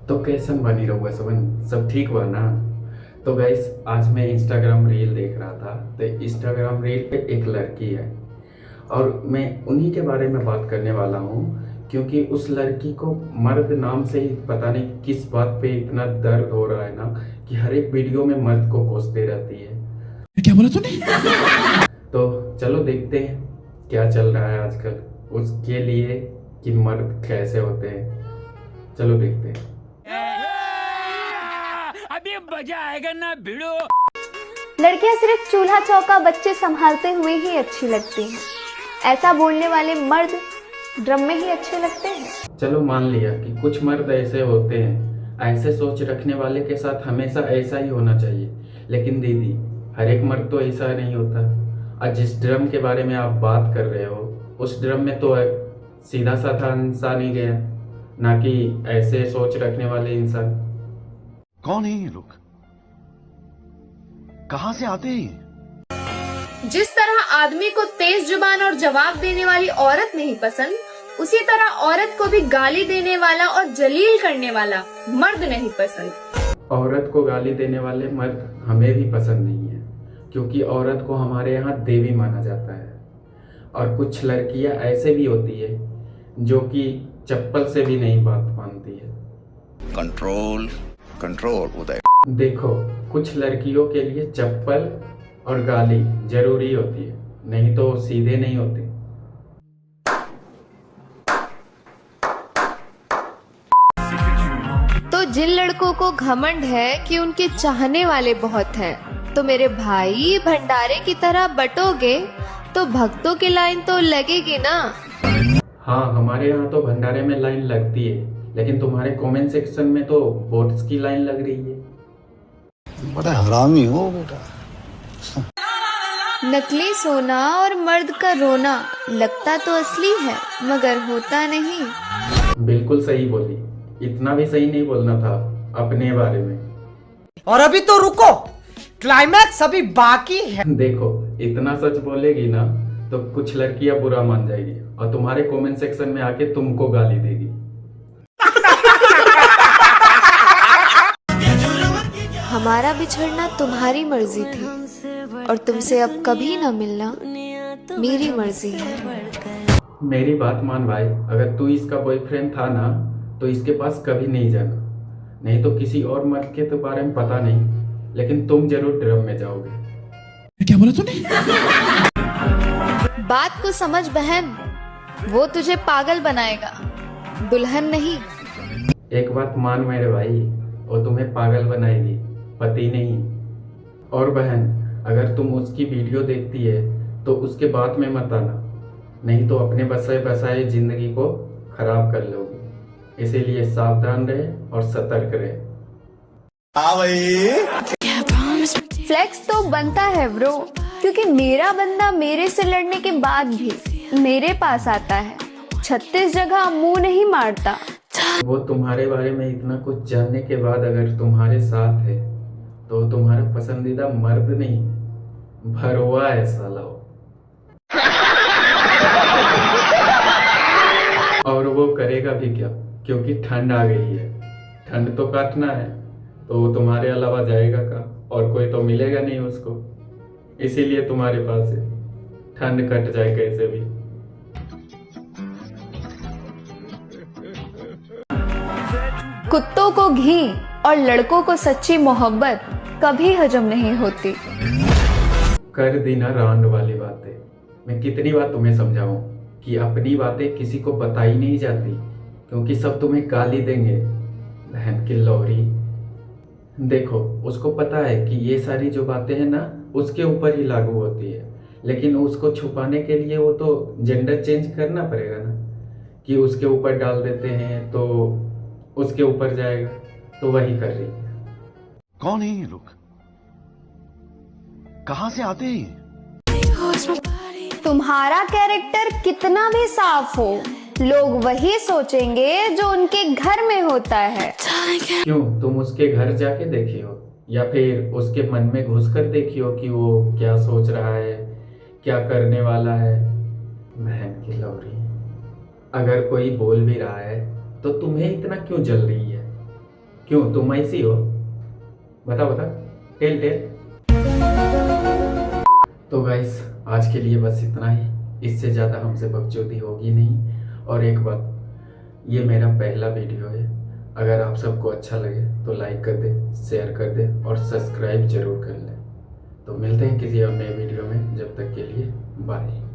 तो कैसन बनी रहुआ सब ठीक हुआ ना। तो गाइस आज मैं इंस्टाग्राम रील देख रहा था। तो इंस्टाग्राम रील पे एक लड़की है और मैं उन्हीं के बारे में बात करने वाला हूँ, क्योंकि उस लड़की को मर्द नाम से ही पता नहीं किस बात पे इतना दर्द हो रहा है ना, कि हर एक वीडियो में मर्द को कोसते रहती है। क्या बोला तूने? तो चलो देखते हैं क्या चल रहा है आजकल उसके लिए, कि मर्द कैसे होते हैं। चलो देखते हैं। अभी मजा आएगा ना भिड़ो। लड़कियां सिर्फ चूल्हा चौका बच्चे संभालते हुए ही अच्छी लगती हैं। ऐसा बोलने वाले मर्द ड्रम में ही अच्छे लगते हैं। चलो मान लिया कि कुछ मर्द ऐसे होते हैं, ऐसे सोच रखने वाले के साथ हमेशा ऐसा ही होना चाहिए। लेकिन दीदी, हर एक मर्द तो ऐसा नहीं होता। और जिस ड्रम के बारे में आप बात कर रहे हो, उस ड्रम में तो सीधा साधा इंसान ही गया, ना कि ऐसे सोच रखने वाले इंसान। कौन है ये लोग? कहां से आते हैं? जिस तरह आदमी को तेज जुबान और जवाब देने वाली औरत नहीं पसंद, उसी तरह औरत को भी गाली देने वाला और जलील करने वाला मर्द नहीं पसंद। औरत को गाली देने वाले मर्द हमें भी पसंद नहीं है, क्योंकि औरत को हमारे यहाँ देवी माना जाता है। और कुछ लड़कियां ऐसे भी होती है जो कि चप्पल से भी नहीं बात मानती है। कंट्रोल कंट्रोल उदय। देखो, कुछ लड़कियों के लिए चप्पल और गाली जरूरी होती है, नहीं तो सीधे नहीं होते। तो जिन लड़कों को घमंड है कि उनके चाहने वाले बहुत हैं, तो मेरे भाई भंडारे की तरह बटोगे तो भक्तों की लाइन तो लगेगी ना। हाँ, हमारे यहाँ तो भंडारे में लाइन लगती है, लेकिन तुम्हारे कमेंट सेक्शन में तो वोट्स की लाइन लग रही है। बड़ा हरामी हो बेटा। नकली सोना और मर्द का रोना लगता तो असली है, मगर होता नहीं। बिल्कुल सही बोली, इतना भी सही नहीं बोलना था अपने बारे में। और अभी तो रुको, क्लाइमैक्स अभी बाकी है। देखो, इतना सच बोलेगी ना तो कुछ लड़कियां बुरा मान जाएगी और तुम्हारे कमेंट सेक्शन में आके तुमको गाली देगी। हमारा बिछड़ना तुम्हारी मर्जी थी और तुमसे अब कभी न मिलना मेरी मर्जी है। मेरी बात मान भाई, अगर तू इसका बॉयफ्रेंड था ना तो इसके पास कभी नहीं जाना, नहीं तो किसी और मर्द के तो बारे में पता नहीं, लेकिन तुम जरूर ड्रम में जाओगे। क्या बोला तूने? बात को समझ बहन, वो तुझे पागल बनाएगा, दुल्हन नहीं। एक बात मान मेरे भाई, वो तुम्हें पागल बनाएगी, पति नहीं। और बहन, अगर तुम उसकी वीडियो देखती है तो उसके बाद में मत आना, नहीं तो अपने बसाए बसाए जिंदगी को खराब कर लोगे। इसीलिए सावधान रहे और सतर्क रहे। फ्लेक्स तो बनता है ब्रो, क्योंकि मेरा बंदा मेरे से लड़ने के बाद भी मेरे पास आता है, 36 जगह मुंह नहीं मारता। वो तुम्हारे बारे में इतना कुछ जानने के बाद अगर तुम्हारे साथ है तो तुम्हारा पसंदीदा मर्द नहीं, भरवा है साला वो। और वो करेगा भी क्या, क्योंकि ठंड आ गई है, ठंड तो काटना है, तो वो तुम्हारे अलावा जाएगा का, और कोई तो मिलेगा नहीं उसको, इसीलिए तुम्हारे पास है, ठंड कट जाए कैसे भी। कुत्तों को घी और लड़कों को सच्ची मोहब्बत कभी हजम नहीं होती। कर दी ना रांड वाली बातें। मैं कितनी बार तुम्हें समझाऊं कि अपनी बातें किसी को बताई नहीं जाती, क्योंकि सब तुम्हें गाली देंगे, बहन की लौरी। देखो, उसको पता है कि ये सारी जो बातें हैं ना उसके ऊपर ही लागू होती है, लेकिन उसको छुपाने के लिए वो तो जेंडर चेंज करना पड़ेगा ना, कि उसके ऊपर डाल देते हैं तो उसके ऊपर जाएगा, तो वही कर रही है। कौन है ये लोग? कहां से आते हैं? तुम्हारा कैरेक्टर कितना भी साफ हो, लोग वही सोचेंगे जो उनके घर में होता है। क्यों, तुम उसके घर जाके देखी हो या फिर उसके मन में घुसकर देखी हो कि वो क्या सोच रहा है, क्या करने वाला है? बहन की लौरी, अगर कोई बोल भी रहा है तो तुम्हें इतना क्यों जल रही है? क्यों तुम ऐसी हो? बता बता, टेल टेल। तो गाइस आज के लिए बस इतना ही, इससे ज़्यादा हमसे बकचोदी होगी नहीं। और एक बात, ये मेरा पहला वीडियो है, अगर आप सबको अच्छा लगे तो लाइक कर दे, शेयर कर दे और सब्सक्राइब जरूर कर ले। तो मिलते हैं किसी और नए वीडियो में, जब तक के लिए बाय।